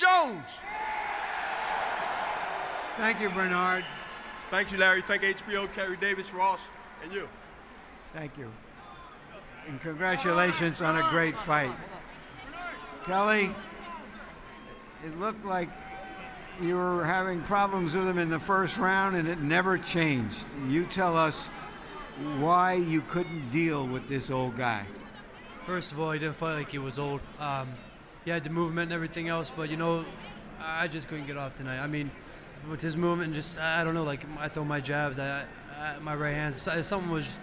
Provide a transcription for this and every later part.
Jones. Thank you, Bernard. Thank you, Larry. Thank HBO, Kerry Davis, Ross, and you. Thank you. And congratulations on a great fight. Kelly, it looked like you were having problems with him in the first round and it never changed. You tell us why you couldn't deal with this old guy. First of all, he didn't fight like he was old. He had the movement and everything else, but, you know, I just couldn't get off tonight. I mean, with his movement, just, I don't know, like, I throw my jabs, my right hands, something was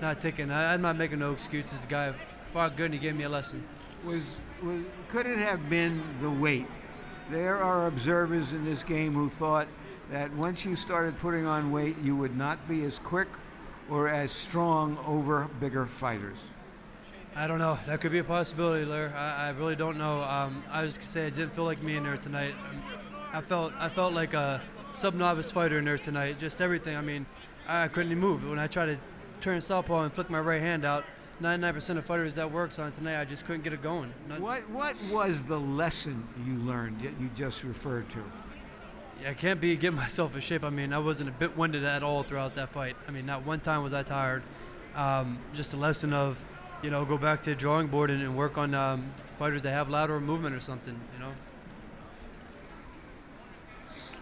not ticking. I'm not making no excuses. The guy fought good and he gave me a lesson. Could it have been the weight? There are observers in this game who thought that once you started putting on weight, you would not be as quick or as strong over bigger fighters. I don't know. That could be a possibility, Larry. I really don't know. I was gonna say I didn't feel like me in there tonight. I felt like a sub-novice fighter in there tonight. Just everything. I mean, I couldn't even move. When I tried to turn southpaw and flick my right hand out, 99% of fighters that works on tonight, I just couldn't get it going. What was the lesson you learned that you just referred to? Yeah, I can't be getting myself in shape. I mean, I wasn't a bit winded at all throughout that fight. I mean, not one time was I tired. Just a lesson of, you know, go back to the drawing board and work on fighters that have lateral movement or something, you know.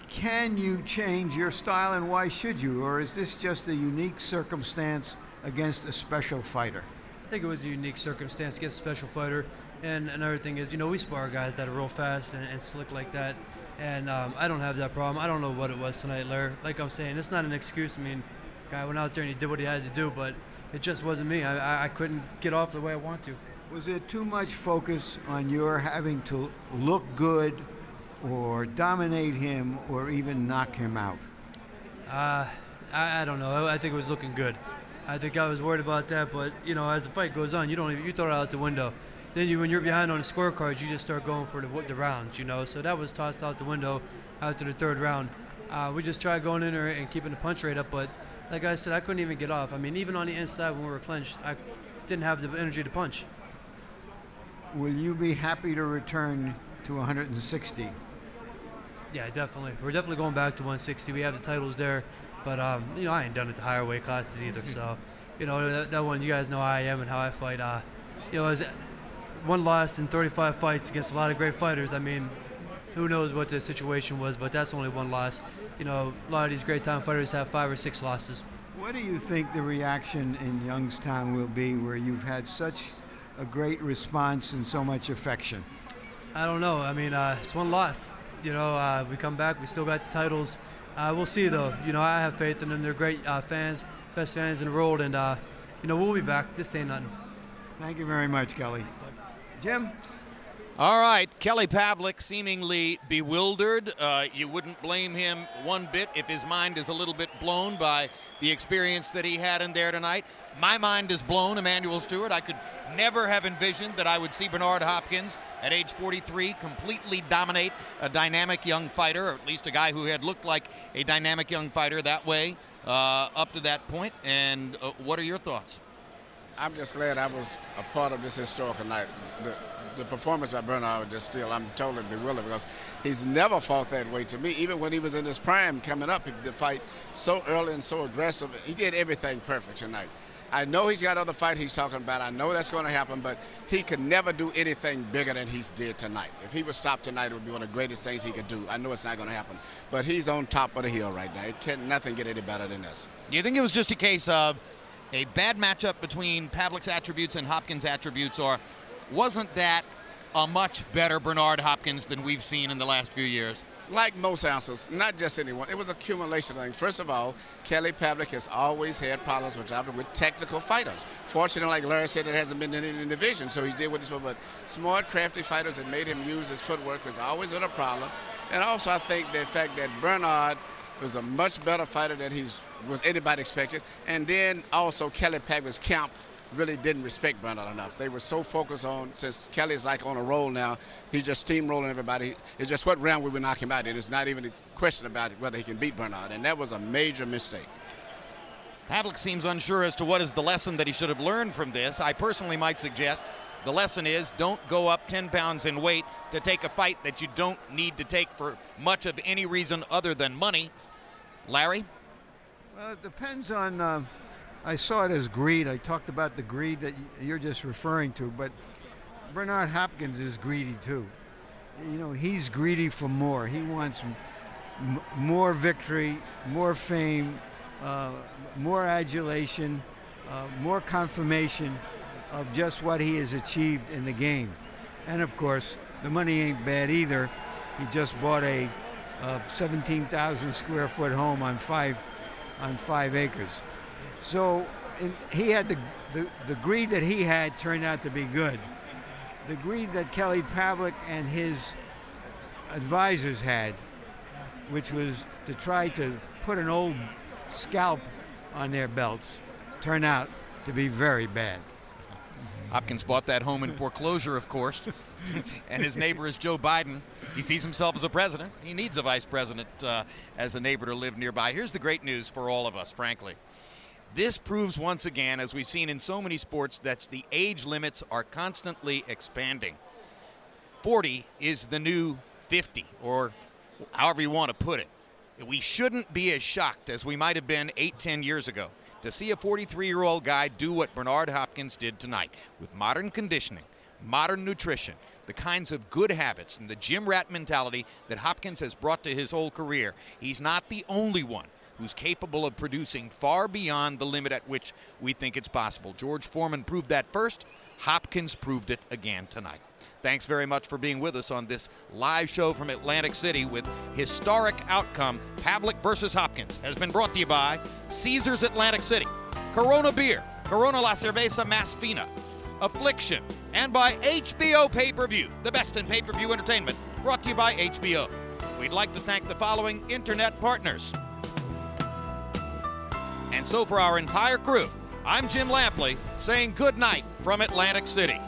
Can you change your style, and why should you? Or is this just a unique circumstance against a special fighter? I think it was a unique circumstance against a special fighter. And another thing is, you know, we spar guys that are real fast and slick like that. And I don't have that problem. I don't know what it was tonight, Larry. Like I'm saying, it's not an excuse. I mean, guy went out there and he did what he had to do, but it just wasn't me. I couldn't get off the way I want to. Was there too much focus on your having to look good or dominate him or even knock him out? I don't know. I think it was looking good. I think I was worried about that, but, you know, as the fight goes on, you throw it out the window. Then when you're behind on the scorecards, you just start going for the rounds, you know. So that was tossed out the window after the third round. We just tried going in there and keeping the punch rate up, but like I said, I couldn't even get off. I mean, even on the inside when we were clenched, I didn't have the energy to punch. Will you be happy to return to 160? Yeah, definitely. We're definitely going back to 160. We have the titles there, but you know, I ain't done it to higher weight classes either. So, you know, that one, you guys know how I am and how I fight. You know, as one loss in 35 fights against a lot of great fighters. I mean, who knows what the situation was, but that's only one loss. You know, a lot of these great time fighters have 5 or 6 losses. What do you think the reaction in Youngstown will be, where you've had such a great response and so much affection? I don't know. I mean, it's one loss. You know, we come back, we still got the titles. We'll see, though. You know, I have faith in them. They're great fans, best fans in the world, and, you know, we'll be back. This ain't nothing. Thank you very much, Kelly. Jim? All right, Kelly Pavlik seemingly bewildered. You wouldn't blame him one bit if his mind is a little bit blown by the experience that he had in there tonight. My mind is blown, Emmanuel Stewart. I could never have envisioned that I would see Bernard Hopkins at age 43 completely dominate a dynamic young fighter, or at least a guy who had looked like a dynamic young fighter that way up to that point. And what are your thoughts? I'm just glad I was a part of this historical night. The performance by Bernard just still, I'm totally bewildered because he's never fought that way to me. Even when he was in his prime coming up, he did fight so early and so aggressive. He did everything perfect tonight. I know he's got other fights he's talking about. I know that's going to happen, but he could never do anything bigger than he did tonight. If he was stopped tonight, it would be one of the greatest things he could do. I know it's not going to happen, but he's on top of the hill right now. Nothing get any better than this. Do you think it was just a case of a bad matchup between Pavlik's attributes and Hopkins' attributes, or wasn't that a much better Bernard Hopkins than we've seen in the last few years? Like most answers, not just anyone. It was accumulation of things. First of all, Kelly Pavlik has always had problems with technical fighters. Fortunately, like Larry said, it hasn't been in the division, so he did what he's supposed to. But smart, crafty fighters that made him use his footwork was always been a problem. And also, I think the fact that Bernard was a much better fighter than was anybody expected. And then also Kelly Pavlik's camp really didn't respect Bernard enough. They were so focused on, since Kelly's like on a roll now, he's just steamrolling everybody. It's just what round we would knock him out in. It's not even a question about whether he can beat Bernard, and that was a major mistake. Pavlik seems unsure as to what is the lesson that he should have learned from this. I personally might suggest The lesson is don't go up 10 pounds in weight to take a fight that you don't need to take for much of any reason other than money. Larry? Well, it depends on, I saw it as greed. I talked about the greed that you're just referring to, but Bernard Hopkins is greedy too. You know, he's greedy for more. He wants more victory, more fame, more adulation, more confirmation of just what he has achieved in the game. And of course, the money ain't bad either. He just bought a 17,000 square foot home on 5 acres. So he had the greed that he had turned out to be good. The greed that Kelly Pavlik and his advisors had, which was to try to put an old scalp on their belts, turned out to be very bad. Hopkins bought that home in foreclosure, of course, and his neighbor is Joe Biden. He sees himself as a president. He needs a vice president as a neighbor to live nearby. Here's the great news for all of us, frankly. This proves once again, as we've seen in so many sports, that the age limits are constantly expanding. 40 is the new 50, or however you want to put it. We shouldn't be as shocked as we might have been 8-10 years ago to see a 43-year-old guy do what Bernard Hopkins did tonight with modern conditioning, modern nutrition, the kinds of good habits and the gym rat mentality that Hopkins has brought to his whole career. He's not the only one who's capable of producing far beyond the limit at which we think it's possible. George Foreman proved that first. Hopkins proved it again tonight. Thanks very much for being with us on this live show from Atlantic City with historic outcome. Pavlik versus Hopkins has been brought to you by Caesars Atlantic City, Corona Beer, Corona La Cerveza Más Fina, Affliction, and by HBO Pay-Per-View, the best in pay-per-view entertainment, brought to you by HBO. We'd like to thank the following internet partners. And so for our entire crew, I'm Jim Lampley saying good night from Atlantic City.